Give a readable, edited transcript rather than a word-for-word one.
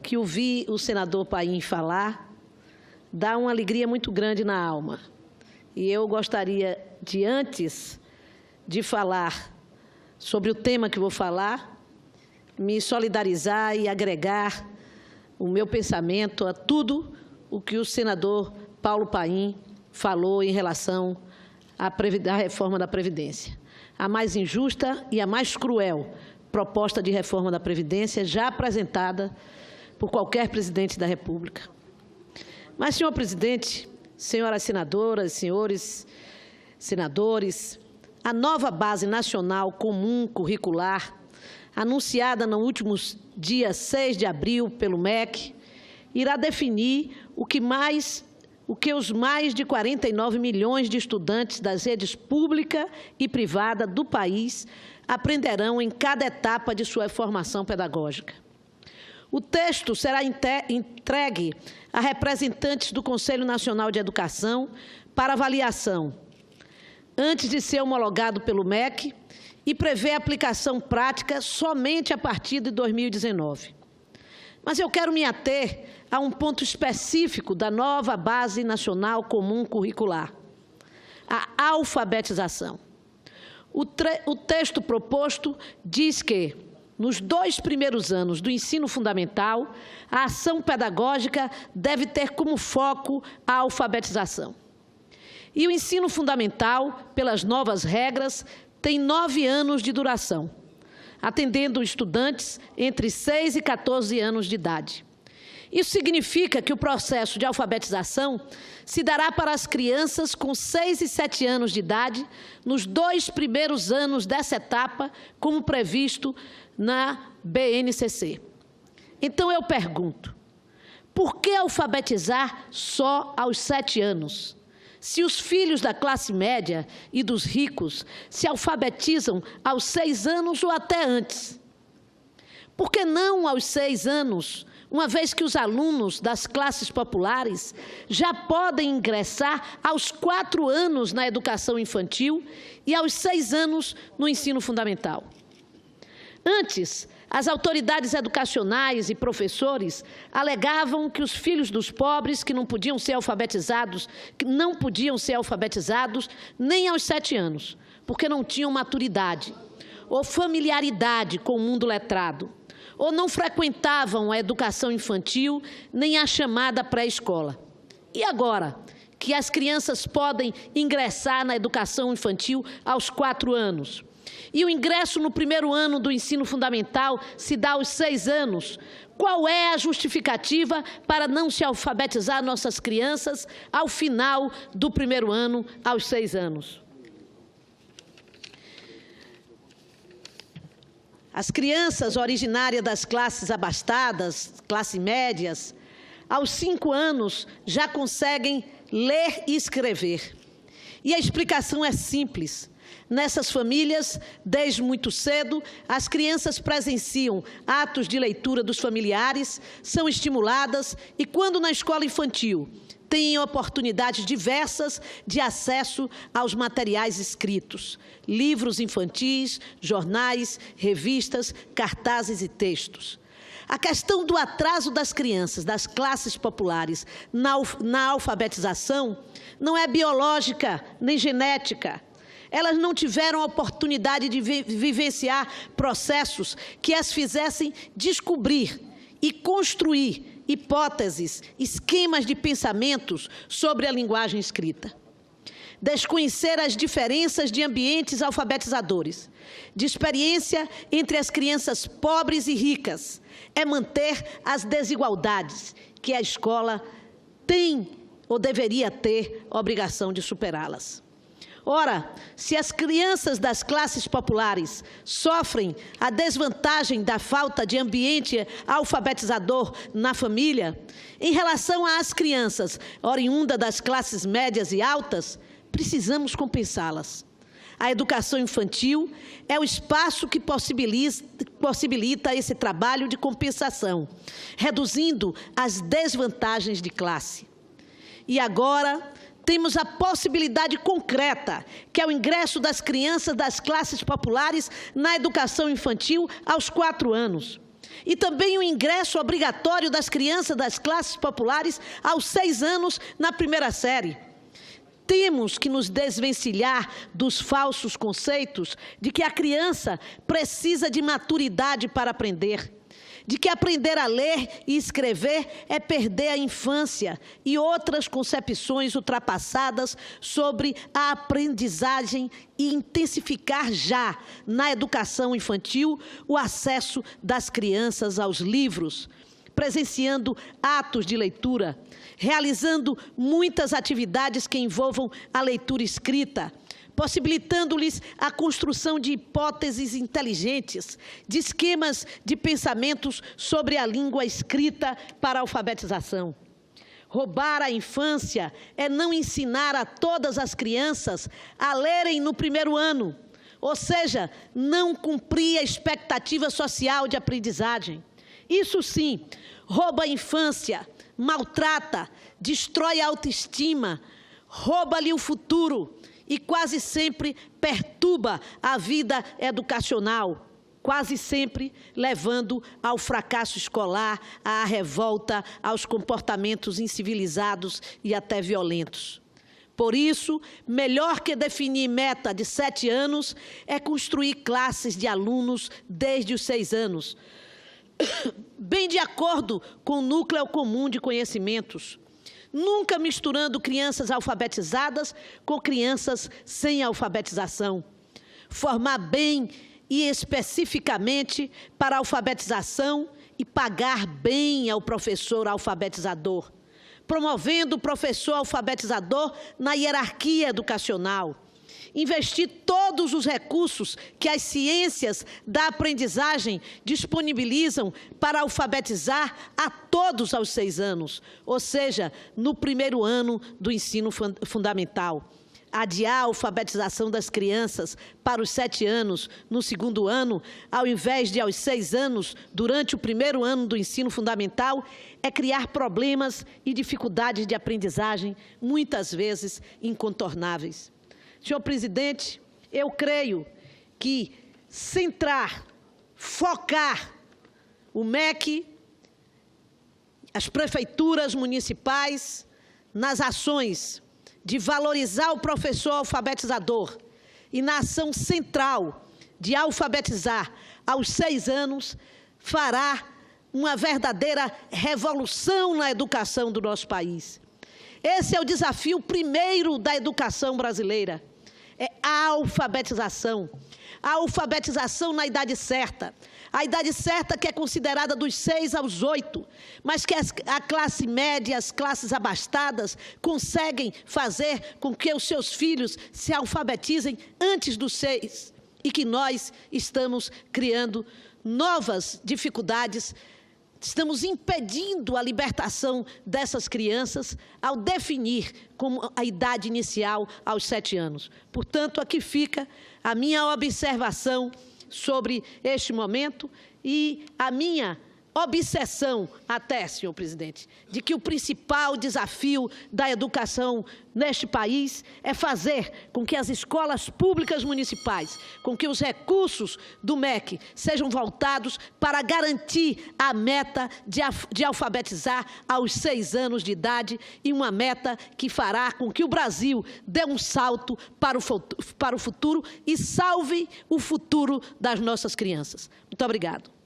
que ouvir o senador Paim falar dá uma alegria muito grande na alma. E eu gostaria de, antes de falar sobre o tema que vou falar, me solidarizar e agregar o meu pensamento a tudo o que o senador Paulo Paim falou em relação à reforma da Previdência. A mais injusta e a mais cruel proposta de reforma da Previdência já apresentada por qualquer presidente da República. Mas, senhor presidente, senhoras senadoras, senhores senadores, a nova Base Nacional Comum Curricular, anunciada no último dia 6 de abril pelo MEC, irá definir o que os mais de 49 milhões de estudantes das redes pública e privada do país aprenderão em cada etapa de sua formação pedagógica. O texto será entregue a representantes do Conselho Nacional de Educação para avaliação, antes de ser homologado pelo MEC, e prevê aplicação prática somente a partir de 2019. Mas eu quero me ater a um ponto específico da nova Base Nacional Comum Curricular, a alfabetização. O texto proposto diz que, nos 2 primeiros anos do ensino fundamental, a ação pedagógica deve ter como foco a alfabetização. E o ensino fundamental, pelas novas regras, tem 9 anos de duração, atendendo estudantes entre 6 e 14 anos de idade. Isso significa que o processo de alfabetização se dará para as crianças com 6 e 7 anos de idade, nos 2 primeiros anos dessa etapa, como previsto na BNCC. Então, eu pergunto, por que alfabetizar só aos 7 anos? Se os filhos da classe média e dos ricos se alfabetizam aos 6 anos ou até antes? Por que não aos 6 anos, uma vez que os alunos das classes populares já podem ingressar aos 4 anos na educação infantil e aos 6 anos no ensino fundamental? Antes, as autoridades educacionais e professores alegavam que os filhos dos pobres não podiam ser alfabetizados nem aos 7 anos, porque não tinham maturidade ou familiaridade com o mundo letrado, ou não frequentavam a educação infantil nem a chamada pré-escola. E agora, que as crianças podem ingressar na educação infantil aos 4 anos, e o ingresso no primeiro ano do ensino fundamental se dá aos 6 anos, qual é a justificativa para não se alfabetizar nossas crianças ao final do primeiro ano, aos 6 anos? As crianças originárias das classes abastadas, classes médias, aos 5 anos já conseguem ler e escrever. E a explicação é simples. Nessas famílias, desde muito cedo, as crianças presenciam atos de leitura dos familiares, são estimuladas e, quando na escola infantil, têm oportunidades diversas de acesso aos materiais escritos, livros infantis, jornais, revistas, cartazes e textos. A questão do atraso das crianças das classes populares na alfabetização não é biológica nem genética. Elas não tiveram a oportunidade de vivenciar processos que as fizessem descobrir e construir hipóteses, esquemas de pensamentos sobre a linguagem escrita. Desconhecer as diferenças de ambientes alfabetizadores, de experiência entre as crianças pobres e ricas, é manter as desigualdades que a escola tem ou deveria ter a obrigação de superá-las. Ora, se as crianças das classes populares sofrem a desvantagem da falta de ambiente alfabetizador na família, em relação às crianças oriundas das classes médias e altas, precisamos compensá-las. A educação infantil é o espaço que possibilita esse trabalho de compensação, reduzindo as desvantagens de classe. E agora temos a possibilidade concreta, que é o ingresso das crianças das classes populares na educação infantil aos 4 anos. E também o ingresso obrigatório das crianças das classes populares aos 6 anos na primeira série. Temos que nos desvencilhar dos falsos conceitos de que a criança precisa de maturidade para aprender, de que aprender a ler e escrever é perder a infância e outras concepções ultrapassadas sobre a aprendizagem e intensificar já na educação infantil o acesso das crianças aos livros, presenciando atos de leitura, realizando muitas atividades que envolvam a leitura escrita, possibilitando-lhes a construção de hipóteses inteligentes, de esquemas de pensamentos sobre a língua escrita para a alfabetização. Roubar a infância é não ensinar a todas as crianças a lerem no primeiro ano, ou seja, não cumprir a expectativa social de aprendizagem. Isso sim, rouba a infância, maltrata, destrói a autoestima, rouba-lhe o futuro e quase sempre perturba a vida educacional, quase sempre levando ao fracasso escolar, à revolta, aos comportamentos incivilizados e até violentos. Por isso, melhor que definir meta de 7 anos é construir classes de alunos desde os 6 anos, bem de acordo com o núcleo comum de conhecimentos, nunca misturando crianças alfabetizadas com crianças sem alfabetização. Formar bem e especificamente para a alfabetização e pagar bem ao professor alfabetizador, promovendo o professor alfabetizador na hierarquia educacional. Investir todos os recursos que as ciências da aprendizagem disponibilizam para alfabetizar a todos aos 6 anos, ou seja, no primeiro ano do ensino fundamental. Adiar a alfabetização das crianças para os 7 anos no segundo ano, ao invés de aos 6 anos durante o primeiro ano do ensino fundamental, é criar problemas e dificuldades de aprendizagem, muitas vezes incontornáveis. Senhor presidente, eu creio que centrar, focar o MEC, as prefeituras municipais, nas ações de valorizar o professor alfabetizador e na ação central de alfabetizar aos 6 anos, fará uma verdadeira revolução na educação do nosso país. Esse é o desafio primeiro da educação brasileira, é a alfabetização na idade certa, a idade certa que é considerada dos 6 aos 8, mas que a classe média, as classes abastadas, conseguem fazer com que os seus filhos se alfabetizem antes dos 6, e que nós estamos criando novas dificuldades. Estamos impedindo a libertação dessas crianças ao definir como a idade inicial aos 7 anos. Portanto, aqui fica a minha observação sobre este momento e a minha obsessão até, senhor presidente, de que o principal desafio da educação neste país é fazer com que as escolas públicas municipais, com que os recursos do MEC sejam voltados para garantir a meta de alfabetizar aos 6 anos de idade e uma meta que fará com que o Brasil dê um salto para o futuro e salve o futuro das nossas crianças. Muito obrigado.